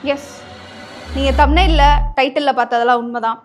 S, நீங்க தம்ப்நெயில்ல டைட்டில்ல பார்த்ததெல்லாம் உண்மைதான்.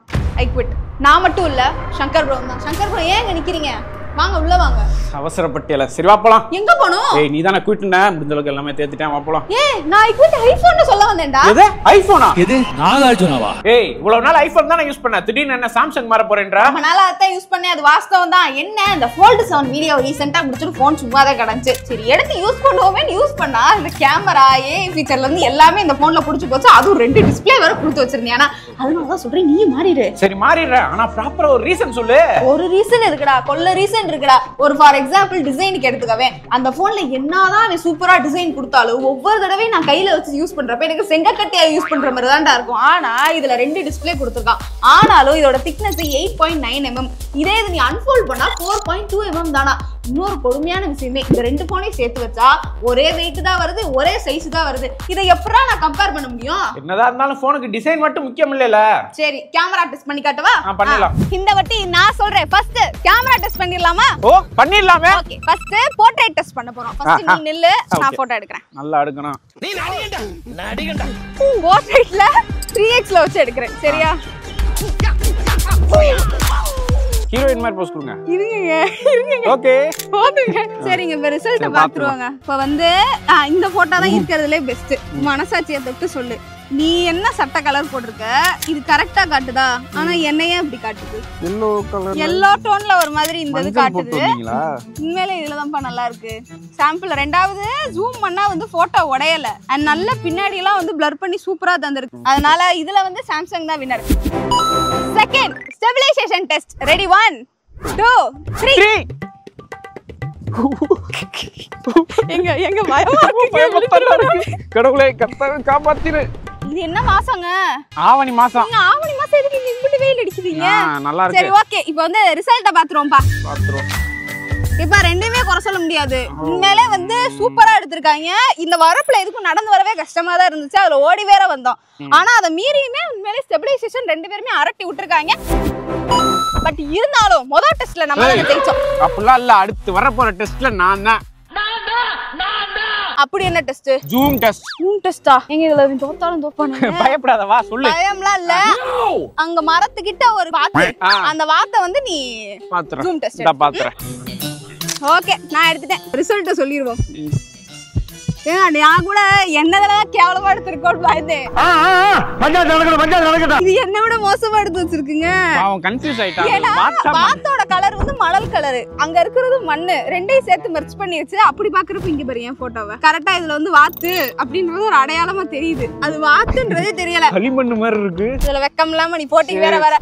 I quit. நான் மட்டும் இல்ல, சங்கர் ப்ரோ தான். சங்கர் ப்ரோ ஏன் இங்க நிக்கிறீங்க? வாங்க உள்ள வாங்க. அவசரப்பட்டியல. சரி வா போலாம். எங்க போணும்? ஏய் நீ தான குவிட்னா, முடிஞ்ச அளவுக்கு எல்லாமே தேத்திட்டேன், வா போலாம். ஏய் நான் ஐ குவிட் ஐபோன் சொல்ல வந்தேன்டா. எது ஐபோனா? எது நாகார்ஜுனாவா? ஏய் இவ்வளவு நாள் ஐபோன் தான் யூஸ் பண்ண, திடீர்னு என்ன சாம்சங் மாற போறேன்றா? ரொம்ப நாளா அதான் யூஸ் பண்ணேன், அது வாஸ்தவம் தான். என்ன இந்த Fold 7 வீடியோ ரீசெண்டா முடிச்சிட்டு ஃபோன் சும்மாவே கிடந்துச்சு. சரி எடுத்து யூஸ் பண்ணுவோமேன்னு யூஸ் பண்ணா இந்த கேமரா ஏஐ ஃபீச்சர்ல இருந்து எல்லாமே இந்த போன்ல புடிச்சு போச்சு. அதுவும் 2 டிஸ்ப்ளே வேற கொடுத்து வச்சிருந்தேன். ஆனா அதனால தான் சொல்றேன் நீ மாறிடு. சரி மாறிடுறேன், ஆனா ப்ராப்பரா ஒரு ரீசன் சொல்லு. ஒரு ரீசன் இருக்குடா, கொல்ல ரீசன் இருக்குடா. ஒரு ஃபார் எக்ஸாம்பிள் டிசைனுக்கு எடுத்துக்கவே, அந்த போன்ல என்னதான் அவன் சூப்பரா டிசைன் கொடுத்தாலும் ஒவ்வொரு தடவையும் நான் கையில வச்சு யூஸ் பண்றப்ப எனக்கு செங்கக்கட்டையா யூஸ் பண்ற மாதிரி தான்டா இருக்கும். ஆனா இதுல 2 டிஸ்ப்ளே கொடுத்துருக்கான். ஆனாலும் இதோட திக்னஸ் 8.9 mm. இதே இது நீ அன்ஃபோல்ட் பண்ணா 4.2 mm தானா. இன்னொரு கொடுமையான விஷயமே, இந்த 2 போனையும் சேர்த்து வச்சா ஒரே வெயிட் தான் வருது, ஒரே சைஸ் தான் வருது. இதை எப்படா நான் கம்பேர் பண்ண முடியும்? என்னதான் இருந்தாலும் போனுக்கு டிசைன் மட்டும் முக்கியம் இல்லல. சரி கேமரா டெஸ்ட் பண்ணி காட்டவா? பண்ணலாம். இந்த வாட்டி நான் சொல்றேன், ஃபர்ஸ்ட் கேமரா டெஸ்ட் பண்ணிரலாமா? ஓ பண்ணிரலாமே. ஓகே ஃபர்ஸ்ட் போர்ட்ரைட் டெஸ்ட் பண்ண போறோம். ஃபர்ஸ்ட் நீ நில்லு, நான் போட்டோ எடுக்கறேன். நல்லா எடுக்கணும். நீ நடிகண்டா. போர்ட்ரைட்ல 3x ல வச்சு எடுக்கறேன். சரியா? ஹீரோயின் மாதிரி போஸ் கொடுங்க. இருங்க. ஓகே போடுங்க. சரிங்க, இப்ப ரிசல்ட் பாத்துருவாங்க. இப்ப வந்து இந்த போட்டோ தான் இருக்கிறதுலே பெஸ்ட். மனசாட்சியை தொட்டு சொல்லு, நீ என்ன சட்டை கலர் போட்டிருக்க? இது கரெக்டா காட்டுதா? ஆனா என்னையே இப்படி காட்டுது. yellow கலர் yellow டோன்ல ஒரு மாதிரி இந்த இது காட்டுது. உண்மையிலே இதுலதான்ப்பா நல்லா இருக்கு. சாம்பிள் ரெண்டாவது ஜூம் பண்ணா வந்து போட்டோ உடையல. அண்ட் நல்ல பின்னாடி எல்லாம் வந்து பிளர் பண்ணி சூப்பரா தந்திருக்கு. அதனால இதுல வந்து சாம்சங் தான் winner. Second stabilisation test. Ready 1 2 3. எங்க பயமா இருக்கு. கடவுளே காப்பாத்திரு. இது என்ன மாசங்க? ஆவணி மாசம். ஆவணி மாசம் எதுக்கு நீங்க இப்படி வெயில் அடிக்குதீங்க? நல்லா இருக்கு. சரி ஓகே, இப்போ வந்து ரிசல்ட்ட பாத்துறோம்பா. இப்ப ரெண்டுமே குறை சொல்ல முடியாது. உண்மையிலே வந்து சூப்பரா எடுத்திருக்காங்க. இந்த வரப்புல எதுக்கும் நடந்து வரவே கஷ்டமா தான் இருந்துச்சு. அதுல ஓடி வேற வந்தோம். ஆனா அதை மீறியுமே உண்மையிலே ஸ்டெபிலைசேஷன் 2 பேருமே அரட்டி விட்டுருக்காங்க. பட் இருந்தாலும் முதல் டெஸ்ட்ல நம்ம தான் ஜெயிச்சோம். அப்படிலாம் இல்ல, அடுத்து வர போற டெஸ்ட்ல நான் தான். அப்படி என்ன டெஸ்ட்? Zoom test. ஜூம் டெஸ்டா? எங்க இதுல தோத்தாலும் தோப்பானே. பயப்படாத, வா சொல்லு. பயம்லாம் இல்ல. அங்க மரத்துக்கிட்ட ஒரு வாத்து, அந்த வாத்தை வந்து நீ பாத்துறேன். ஜூம் டெஸ்ட் நான் பாத்துறேன். ஓகே நான் எடுத்துட்டேன். ரிசல்ட் சொல்லிடுவோம். நான் கூட என்னதெல்லாம் கேவலமா எடுத்திருக்கோன்னு பயந்தேன். இது என்ன விட மோசமா எடுத்து வச்சிருக்குங்க. அவன் கன்ஃபியூஸ் ஆயிட்டான். ஏன்னா வாத்தோட கலர் வந்து மணல் கலர், அங்க இருக்கிறது மண்ணு. ரெண்டையும் சேர்த்து மெர்ஜ் பண்ணி வச்சு அப்படி பாக்குறப்ப இங்க பாரு என் போட்டோவை. கரெக்டா இதுல வந்து வாத்து அப்படின்றது ஒரு அடையாளமா தெரியுது. அது வாத்துன்றதே தெரியல. களிமண் மாதிரி இருக்கு. இதுல வெக்கம் இல்லாம நீ போட்டி வேற வேற.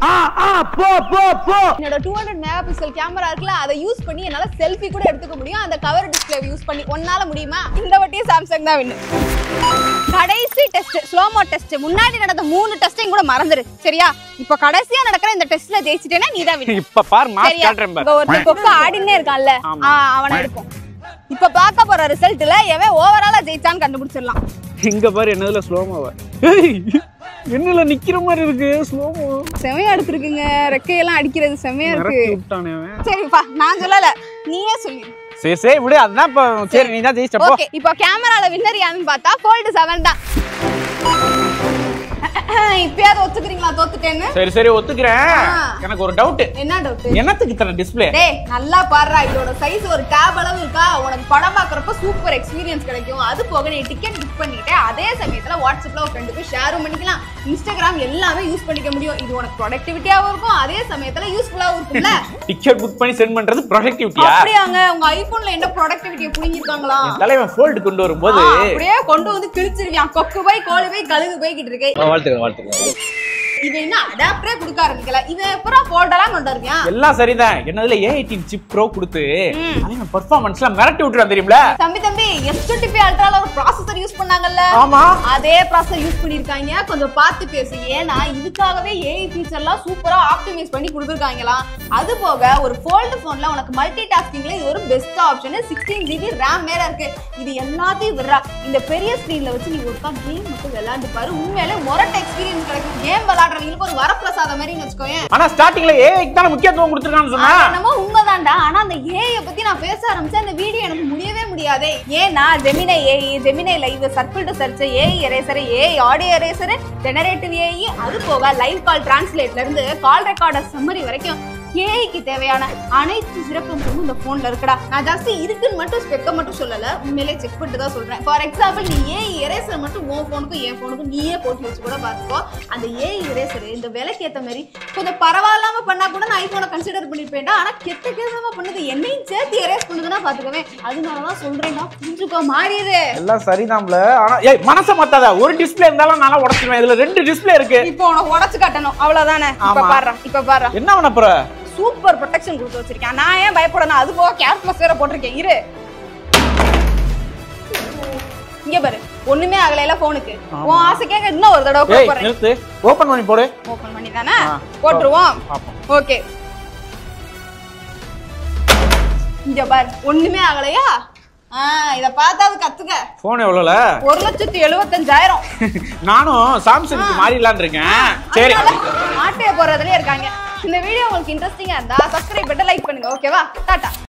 என்னோட 200 மெகாபிக்சல் கேமரா இருக்குல்ல, அதை யூஸ் பண்ணி என்னால செல்ஃபி கூட எடுத்துக்க முடியும். அந்த கவர் டிஸ்ப்ளே யூஸ் பண்ணி உன்னால முடியுமா? இந்த வாட்டியும் சாம்சங் தான் வின்னு. கடைசி டெஸ்ட் ஸ்லோமோ டெஸ்ட். முன்னாடி நடந்த 3 டெஸ்டையும் கூட மறந்துரு சரியா? இப்ப கடைசியா நடக்கிற இந்த டெஸ்ட்ல ஜெயிச்சிட்டேனா நீ தான் வின்னு. இப்ப பார் மாஸ் காட்றேன் பார். ஒரு கொக்க ஆடினே இருக்கான்ல, அவனை எடுப்போம். இப்ப பார்க்க போற ரிசல்ட்ல எவன் ஓவராலா ஜெயிச்சான்னு கண்டுபிடிச்சிடலாம். இங்க பாரு என்னதுல ஸ்லோமோவா. என்னல நிக்கிற மாதிரி இருக்கு ஸ்லோமோ. செமையா எடுத்துருக்குங்க. ரெக்கையெல்லாம் அடிக்கிறது செமையா இருக்கு. விட்டானே அவன். சரிப்பா நான் சொல்லல, நீயே சொல்லு. சரி சரி விடு, அதான் இப்ப சரி நீ தான் ஜெயிச்சப்போ. ஓகே இப்போ கேமரால வின்னர் யாருன்னு பார்த்தா Fold 7 தான். இப்பயாவது ஒத்துக்கிறீங்களா தோத்துட்டேன்னு? சரி சரி ஒத்துக்கிறேன். எனக்கு ஒரு டவுட். என்ன டவுட்? என்னத்துக்கு இத்தனை டிஸ்ப்ளே? டேய் நல்லா பாருடா, இதோட சைஸ் ஒரு டேப் அளவு இருக்கா. உனக்கு படம் பார்க்கறப்ப சூப்பர் எக்ஸ்பீரியன்ஸ் கிடைக்கும். அது போக நீ டிக்கெட் புக் பண்ணிட்டே அதே சமயத்துல வாட்ஸ்அப்ல ஒரு ஃப்ரெண்டுக்கு ஷேரும் பண்ணிக்கலாம். இன்ஸ்டாகிராம் எல்லாமே யூஸ் பண்ணிக்க முடியும். இது உனக்கு ப்ரொடக்டிவிட்டியாவும் இருக்கும், அதே சமயத்துல யூஸ்ஃபுல்லாவும் இருக்கும்ல. டிக்கெட் புக் பண்ணி சென்ட் பண்றது ப்ரொடக்டிவிட்டியா? அப்படியாங்க? உங்க ஐபோன்ல என்ன ப்ரொடக்டிவிட்டியை புடிங்கிருக்காங்களா? தலைவன் Fold கொண்டு வரும்போது அப்படியே கொண்டு வந்து கிழிச்சிருவியான். கொக்கு போய் கோழி போய் கழுகு போய்கிட்டு இருக்கு. வாழ்த்துக்கள். இது என்ன அடாப்டரே கொடுக்க ஆரம்பிக்கல. இவன் எப்பரா Fold-எல்லாம் கொண்டு வருவியா? எல்லாம் சரிதான். என்னதுல A18 சிப் ப்ரோ கொடுத்து அதே பெர்ஃபார்மன்ஸ்ல மிரட்டி விட்டுறான் தெரியுமா? தம்பி S25 அல்ட்ரால ஒரு ப்ராசஸர் யூஸ் பண்ணாங்கல்ல, ஆமா அதே ப்ராசஸர் யூஸ் பண்ணிருக்காங்க. கொஞ்சம் பார்த்து பேசு. ஏன்னா இதுக்காகவே AI ஃபீச்சர்லாம் சூப்பரா ஆப்டிமைஸ் பண்ணி கொடுத்துருக்காங்களாம். அது போக ஒரு Fold போன்ல உனக்கு மல்டி டாஸ்கிங்ல இது ஒரு பெஸ்ட் ஆப்ஷன். 16GB RAM வேற இருக்கு. இது எல்லாத்தையும் விடுறா. இந்த பெரிய ஸ்கிரீன்ல வச்சு நீ ஒருக்கா கேம் மட்டும் விளையாண்டு பாரு. உண்மையிலே மொரட்ட எக்ஸ்பீரியன்ஸ் கிடைக்கும். கேம் விளையாடுறவங்களுக்கு ஒரு வரப்பிரசாதம் மாதிரி வச்சுக்கோங்க. ஆனா ஸ்டார்டிங்ல AI க்கு தான் முக்கியத்துவம் கொடுத்துருக்கான்னு சொன்னா என்னமோ உண்மைதான்டா. ஆனா அந்த AI பத்தி நான் பேச ஆரம்பிச்சா அந்த வீடியோ எனக்கு முடியவே முடியாதே. ஏன்னா Gemini AI, Gemini live, circle to search, AI eraser, AI audio eraser, generative AI, அது போக லைவ் கால் டிரான்ஸ்லேட்ல இருந்து கால் ரெக்கார்டர் சம்மரி வரைக்கும் ஏஐக்கு தேவையான அனைத்து சிறப்பும் இந்த போன்ல இருக்குடா. நான் ஜாஸ்தி இருக்குன்னு மட்டும் ஸ்பெக்க மட்டும் சொல்லல, உண்மையிலே செக் பண்ணிட்டு தான் சொல்றேன். ஃபார் எக்ஸாம்பிள் நீ ஏஐ எரேசர் மட்டும் உன் போனுக்கும் என் போனுக்கும் நீயே போட்டு வச்சு கூட பாத்துக்கோ. அந்த ஏஐ எரேசர் இந்த விலைக்கு ஏத்த மாதிரி கொஞ்சம் பரவாயில்லாம பண்ணா கூட நான் ஐபோனை கன்சிடர் பண்ணிருப்பேன்டா. ஆனா கெட்ட கேசமா பண்ணது என்னையும் சேர்த்து எரேஸ் பண்ணுதுன்னா பாத்துக்கவே. அதனாலதான் சொல்றேன்டா, புரிஞ்சுக்கோ. மாறியது எல்லாம் சரிதான்ல. ஆனா ஏய் மனச மாத்தாத. ஒரு டிஸ்ப்ளே இருந்தாலும் நல்லா உடைச்சிடுவேன். இதுல 2 டிஸ்ப்ளே இருக்கு. இப்போ உனக்கு உடைச்சு காட்டணும் அவ்வளவுதானே. இப்ப பாரு என்ன பண்ண போற? சூப்பர் ப்ரொடெக்ஷன் கொடுத்து வச்சிருக்கேன். நான் ஏன் பயப்படணும்? அது போக கேர் பிளஸ் வேற போட்டிருக்கேன். இரு இங்க பாரு, ஒண்ணுமே ஆகலைல போனுக்கு. உன் ஆசைக்காக இன்னும் ஒரு தடவை போடுறேன். நிறுத்து. ஓபன் பண்ணி போடு. ஓபன் பண்ணி தானே போட்டுருவோம். ஓகே, இங்க பாரு, ஒண்ணுமே ஆகலையா? இத பார்த்தாவது கத்துக்க. போன் எவ்வளவுல? 1,75,000. நானும் சாம்சங் மாறிடலாம்னு இருக்கேன். சரி, ஆட்டைய போறதுலயே இருக்காங்க. இந்த வீடியோ உங்களுக்கு இன்ட்ரெஸ்டிங்கா இருந்தா சப்ஸ்கிரைப் பண்ணி லைக் பண்ணுங்க. ஓகேவா? டாடா.